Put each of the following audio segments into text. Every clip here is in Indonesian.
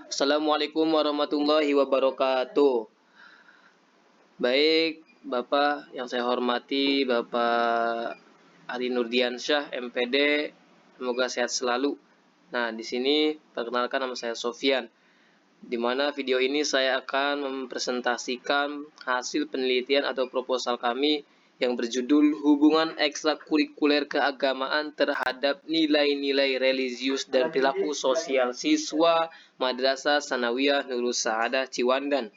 Assalamualaikum warahmatullahi wabarakatuh. Baik, Bapak yang saya hormati, Bapak Ali Nurdiansyah, MPD, semoga sehat selalu. Nah, di sini perkenalkan nama saya Sofyan. Di mana video ini saya akan mempresentasikan hasil penelitian atau proposal kami yang berjudul Hubungan Ekstrakurikuler Keagamaan Terhadap Nilai-Nilai Religius dan Perilaku Sosial Siswa Madrasah Sanawiyah Nurul Saadah Ciwandan.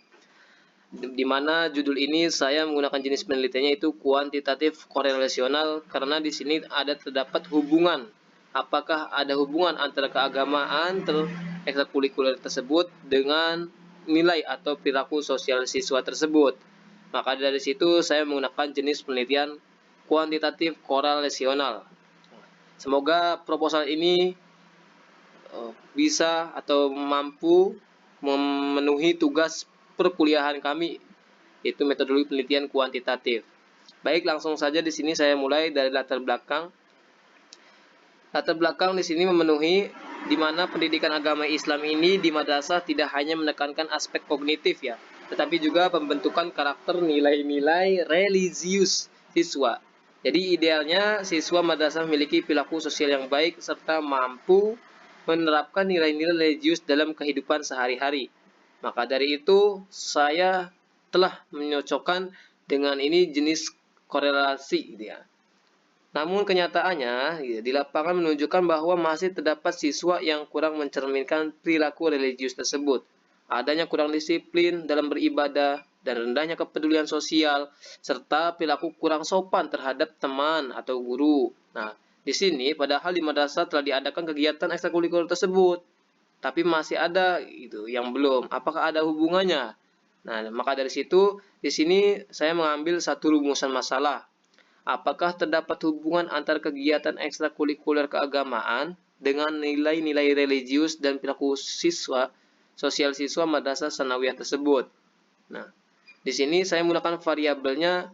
Di mana judul ini saya menggunakan jenis penelitiannya itu kuantitatif korelasional karena di sini terdapat hubungan. Apakah ada hubungan antara keagamaan ekstrakurikuler tersebut dengan nilai atau perilaku sosial siswa tersebut? Maka dari situ saya menggunakan jenis penelitian kuantitatif korelasional. Semoga proposal ini bisa atau mampu memenuhi tugas perkuliahan kami, yaitu metodologi penelitian kuantitatif. Baik, langsung saja di sini saya mulai dari latar belakang. Latar belakang di sini memenuhi di mana pendidikan agama Islam ini di madrasah tidak hanya menekankan aspek kognitif ya, tetapi juga pembentukan karakter nilai-nilai religius siswa. Jadi idealnya siswa madrasah memiliki perilaku sosial yang baik serta mampu menerapkan nilai-nilai religius dalam kehidupan sehari-hari. Maka dari itu saya telah menyocokkan dengan ini jenis korelasi gitu ya. Namun kenyataannya di lapangan menunjukkan bahwa masih terdapat siswa yang kurang mencerminkan perilaku religius tersebut. Adanya kurang disiplin dalam beribadah dan rendahnya kepedulian sosial serta perilaku kurang sopan terhadap teman atau guru. Nah, di sini padahal di madrasah telah diadakan kegiatan ekstrakurikuler tersebut, tapi masih ada itu yang belum. Apakah ada hubungannya? Nah, maka dari situ di sini saya mengambil satu rumusan masalah. Apakah terdapat hubungan antara kegiatan ekstrakurikuler keagamaan dengan nilai-nilai religius dan perilaku sosial siswa madrasah sanawiyah tersebut? Nah, di sini saya menggunakan variabelnya,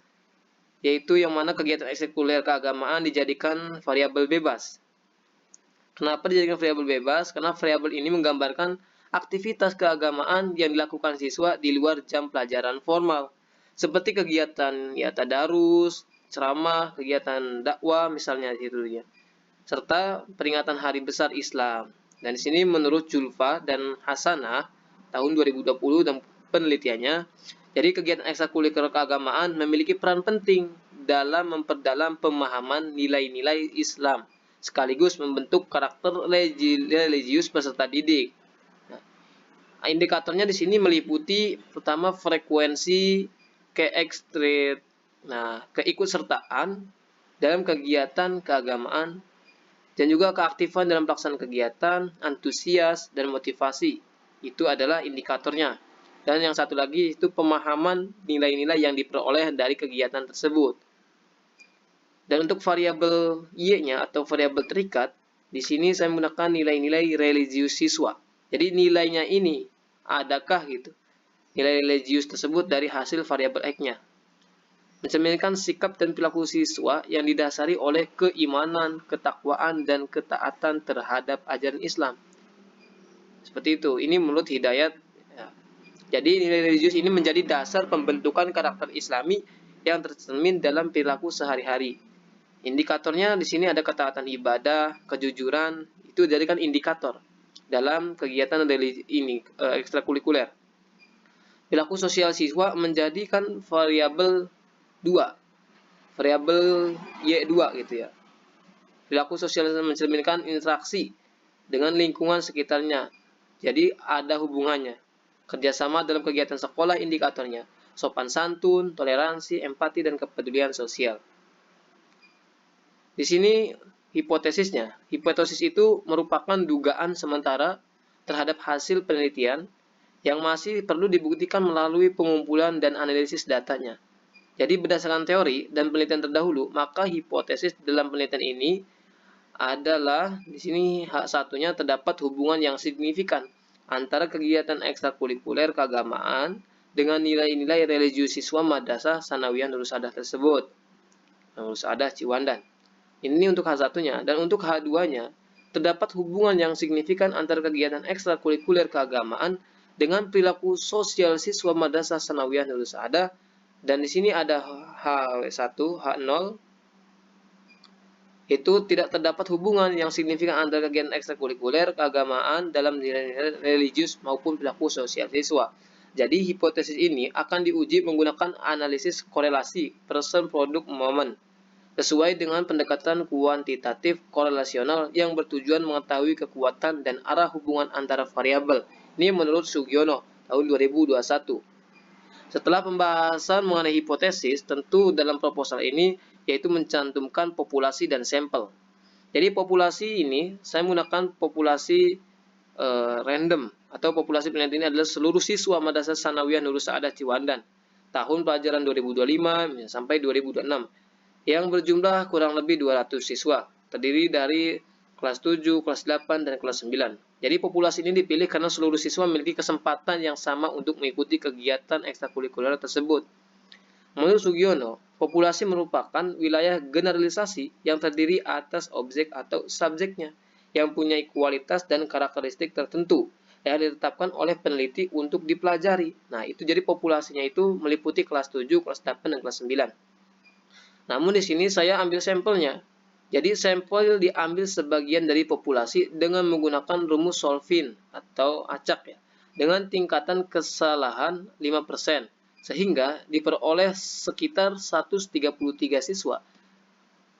yaitu yang mana kegiatan ekstrakurikuler keagamaan dijadikan variabel bebas. Kenapa dijadikan variabel bebas? Karena variabel ini menggambarkan aktivitas keagamaan yang dilakukan siswa di luar jam pelajaran formal, seperti kegiatan ya tadarus, ceramah, kegiatan dakwah misalnya itu ya, serta peringatan hari besar Islam. Dan di sini menurut Julfa dan Hasanah tahun 2020 dan penelitiannya, jadi kegiatan ekstrakurikuler keagamaan memiliki peran penting dalam memperdalam pemahaman nilai-nilai Islam sekaligus membentuk karakter religius peserta didik. Nah, indikatornya di sini meliputi pertama frekuensi keikutsertaan dalam kegiatan keagamaan dan juga keaktifan dalam pelaksanaan kegiatan, antusias dan motivasi. Itu adalah indikatornya. Dan yang satu lagi itu pemahaman nilai-nilai yang diperoleh dari kegiatan tersebut. Dan untuk variabel Y-nya atau variabel terikat, di sini saya menggunakan nilai-nilai religius siswa. Jadi nilainya ini adakah gitu nilai religius tersebut dari hasil variabel X-nya. Mencerminkan sikap dan perilaku siswa yang didasari oleh keimanan, ketakwaan, dan ketaatan terhadap ajaran Islam. Seperti itu. Ini menurut Hidayat. Ya. Jadi nilai religius ini menjadi dasar pembentukan karakter Islami yang tercermin dalam perilaku sehari-hari. Indikatornya di sini ada ketaatan ibadah, kejujuran, itu dijadikan indikator dalam kegiatan ini ekstrakurikuler. Perilaku sosial siswa menjadikan variabel 2, variabel Y2 gitu ya. Perilaku sosial mencerminkan interaksi dengan lingkungan sekitarnya. Jadi ada hubungannya. Kerjasama dalam kegiatan sekolah indikatornya. Sopan santun, toleransi, empati, dan kepedulian sosial. Di sini hipotesisnya. Hipotesis itu merupakan dugaan sementara terhadap hasil penelitian yang masih perlu dibuktikan melalui pengumpulan dan analisis datanya. Jadi berdasarkan teori dan penelitian terdahulu, maka hipotesis dalam penelitian ini adalah di sini satunya terdapat hubungan yang signifikan antara kegiatan ekstrakurikuler keagamaan dengan nilai-nilai religius siswa madrasah sanawiyah Nurul Saadah tersebut. Nurul Saadah Ciwandan. Ini untuk H1-nya. Dan untuk H2-nya, terdapat hubungan yang signifikan antara kegiatan ekstrakurikuler keagamaan dengan perilaku sosial siswa Madrasah Sanawiyah Nurul Sa'adah. Dan di sini ada H1, H0, itu tidak terdapat hubungan yang signifikan antara kegiatan ekstrakurikuler keagamaan dalam nilai-nilai religius maupun perilaku sosial siswa. Jadi hipotesis ini akan diuji menggunakan analisis korelasi person product moment sesuai dengan pendekatan kuantitatif korelasional yang bertujuan mengetahui kekuatan dan arah hubungan antara variabel. Ini menurut Sugiono tahun 2021. Setelah pembahasan mengenai hipotesis, tentu dalam proposal ini yaitu mencantumkan populasi dan sampel. Jadi populasi ini saya menggunakan populasi random atau populasi penelitian ini adalah seluruh siswa Madrasah Sanawiyah Nurul Sa'adah Ciwandan tahun pelajaran 2025 sampai 2026 yang berjumlah kurang lebih 200 siswa, terdiri dari kelas 7, kelas 8, dan kelas 9. Jadi populasi ini dipilih karena seluruh siswa memiliki kesempatan yang sama untuk mengikuti kegiatan ekstrakurikuler tersebut. Menurut Sugiono, populasi merupakan wilayah generalisasi yang terdiri atas objek atau subjeknya yang punya kualitas dan karakteristik tertentu yang ditetapkan oleh peneliti untuk dipelajari. Nah, itu jadi populasinya itu meliputi kelas 7, kelas 8, dan kelas 9. Namun di sini saya ambil sampelnya. Jadi sampel diambil sebagian dari populasi dengan menggunakan rumus Solvin atau acak ya, dengan tingkatan kesalahan 5%, sehingga diperoleh sekitar 133 siswa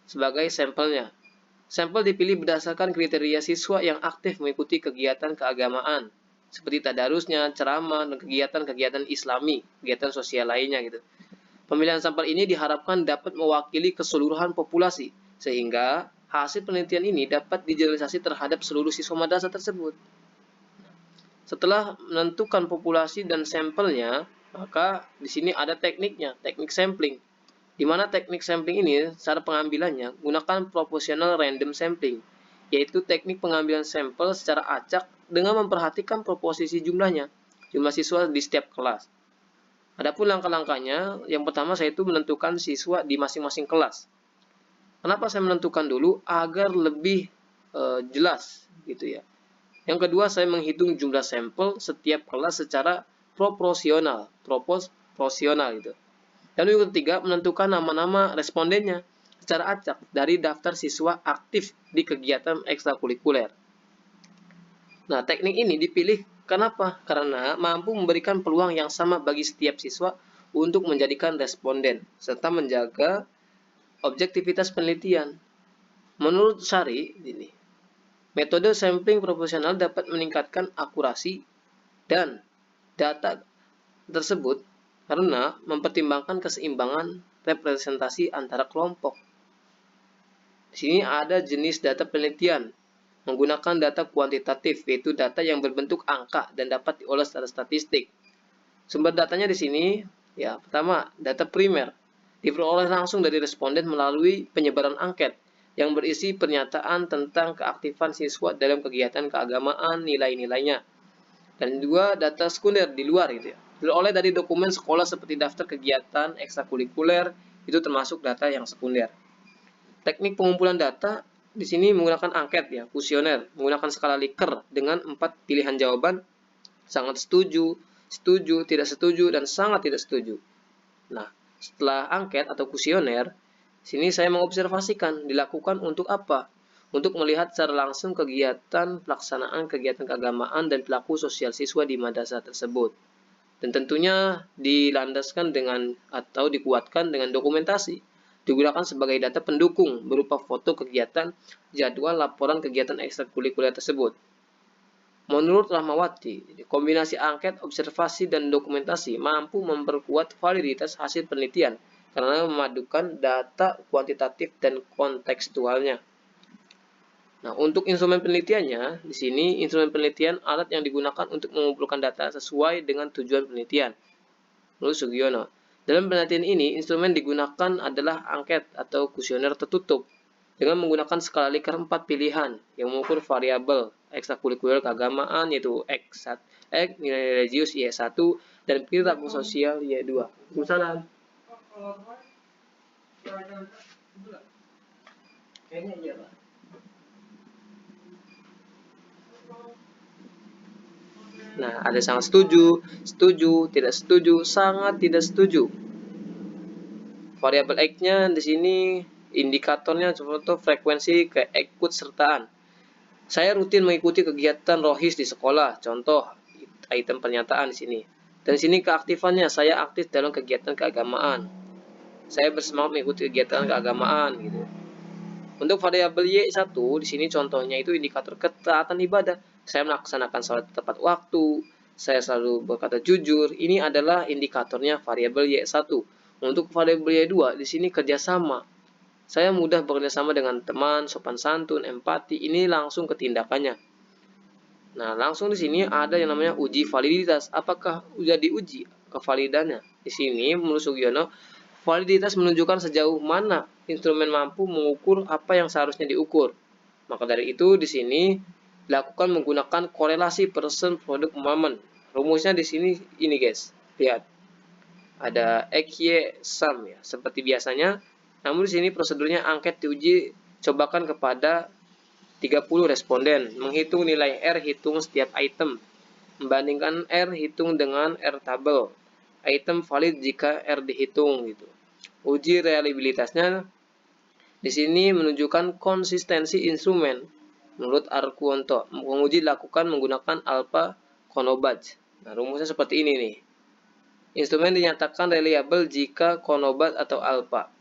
sebagai sampelnya. Sampel dipilih berdasarkan kriteria siswa yang aktif mengikuti kegiatan keagamaan, seperti tadarusnya, ceramah, dan kegiatan-kegiatan islami, kegiatan sosial lainnya gitu. Pemilihan sampel ini diharapkan dapat mewakili keseluruhan populasi, sehingga hasil penelitian ini dapat dijelaskan terhadap seluruh siswa madrasah tersebut. Setelah menentukan populasi dan sampelnya, maka di sini ada tekniknya, teknik sampling. Di mana teknik sampling ini, cara pengambilannya, gunakan proportional random sampling, yaitu teknik pengambilan sampel secara acak dengan memperhatikan proporsi jumlahnya, jumlah siswa di setiap kelas. Adapun langkah-langkahnya, yang pertama saya itu menentukan siswa di masing-masing kelas. Kenapa saya menentukan dulu? Agar lebih jelas gitu ya. Yang kedua, saya menghitung jumlah sampel setiap kelas secara proporsional gitu. Dan yang ketiga, menentukan nama-nama respondennya secara acak dari daftar siswa aktif di kegiatan ekstrakurikuler. Nah, teknik ini dipilih kenapa? Karena mampu memberikan peluang yang sama bagi setiap siswa untuk menjadikan responden, serta menjaga objektivitas penelitian. Menurut Sari, ini, metode sampling proporsional dapat meningkatkan akurasi dan data tersebut karena mempertimbangkan keseimbangan representasi antara kelompok. Di sini ada jenis data penelitian menggunakan data kuantitatif, yaitu data yang berbentuk angka dan dapat diolah secara statistik. Sumber datanya di sini, ya, pertama, data primer diperoleh langsung dari responden melalui penyebaran angket yang berisi pernyataan tentang keaktifan siswa dalam kegiatan keagamaan, nilai-nilainya. Dan dua, data sekunder di luar gitu ya. Diperoleh dari dokumen sekolah seperti daftar kegiatan ekstrakurikuler, itu termasuk data yang sekunder. Teknik pengumpulan data di sini menggunakan angket ya, kuesioner, menggunakan skala Likert dengan 4 pilihan jawaban, sangat setuju, setuju, tidak setuju, dan sangat tidak setuju. Nah, setelah angket atau kuesioner, sini saya mengobservasikan dilakukan untuk apa? Untuk melihat secara langsung kegiatan pelaksanaan kegiatan keagamaan dan perilaku sosial siswa di madrasah tersebut. Dan tentunya dilandaskan dengan atau dikuatkan dengan dokumentasi. Digunakan sebagai data pendukung berupa foto kegiatan, jadwal, laporan kegiatan ekstrakurikuler tersebut. Menurut Rahmawati, kombinasi angket, observasi, dan dokumentasi mampu memperkuat validitas hasil penelitian karena memadukan data kuantitatif dan kontekstualnya. Nah, untuk instrumen penelitiannya, di sini instrumen penelitian alat yang digunakan untuk mengumpulkan data sesuai dengan tujuan penelitian. Menurut Sugiono, dalam penelitian ini, instrumen digunakan adalah angket atau kuesioner tertutup dengan menggunakan skala Likert 4 pilihan yang mengukur variabel ekstrakurikuler keagamaan yaitu X, nilai religius Y1, dan perilaku sosial Y2. Misalnya, kayaknya iya Pak. Nah, ada sangat setuju, setuju, tidak setuju, sangat tidak setuju. Variabel X-nya di sini indikatornya contoh frekuensi keikutsertaan. Saya rutin mengikuti kegiatan rohis di sekolah, contoh item pernyataan di sini. Dan di sini keaktifannya, saya aktif dalam kegiatan keagamaan. Saya bersemangat mengikuti kegiatan keagamaan gitu. Untuk variabel Y1 di sini contohnya itu indikator ketaatan ibadah. Saya melaksanakan sholat tepat waktu, saya selalu berkata jujur. Ini adalah indikatornya variabel Y1. Untuk variabel Y2 di sini kerjasama. Saya mudah bekerjasama dengan teman, sopan santun, empati. Ini langsung ke tindakannya. Nah, langsung di sini ada yang namanya uji validitas. Apakah sudah diuji kevalidannya? Di sini menurut Sugiono, validitas menunjukkan sejauh mana instrumen mampu mengukur apa yang seharusnya diukur. Maka dari itu di sini dilakukan menggunakan korelasi person product moment. Rumusnya di sini ini guys. Lihat. Ada XY sum ya, seperti biasanya. Namun di sini prosedurnya angket diuji cobakan kepada 30 responden, menghitung nilai R hitung setiap item, membandingkan R hitung dengan R tabel. Item valid jika R dihitung gitu. Uji reliabilitasnya di sini menunjukkan konsistensi instrumen. Menurut Arkuonto, menguji dilakukan menggunakan alpha Konobatch. Nah, rumusnya seperti ini nih. Instrumen dinyatakan reliable jika Konobat atau alpha.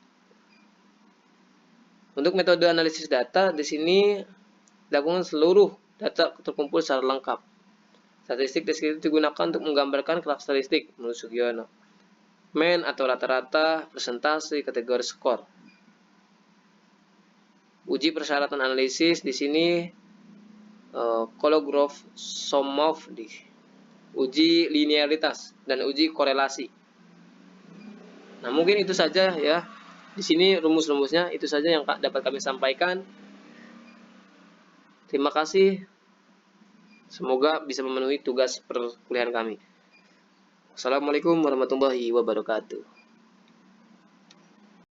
Untuk metode analisis data, di sini dilakukan seluruh data terkumpul secara lengkap. Statistik deskriptif digunakan untuk menggambarkan karakteristik menurut Sugiono. Mean atau rata-rata, presentasi, kategori skor. Uji persyaratan analisis di sini Kolmogorov-Somov, uji linearitas dan uji korelasi. Nah, mungkin itu saja ya. Di sini rumus-rumusnya itu saja yang dapat kami sampaikan. Terima kasih. Semoga bisa memenuhi tugas perkuliahan kami. Assalamualaikum warahmatullahi wabarakatuh.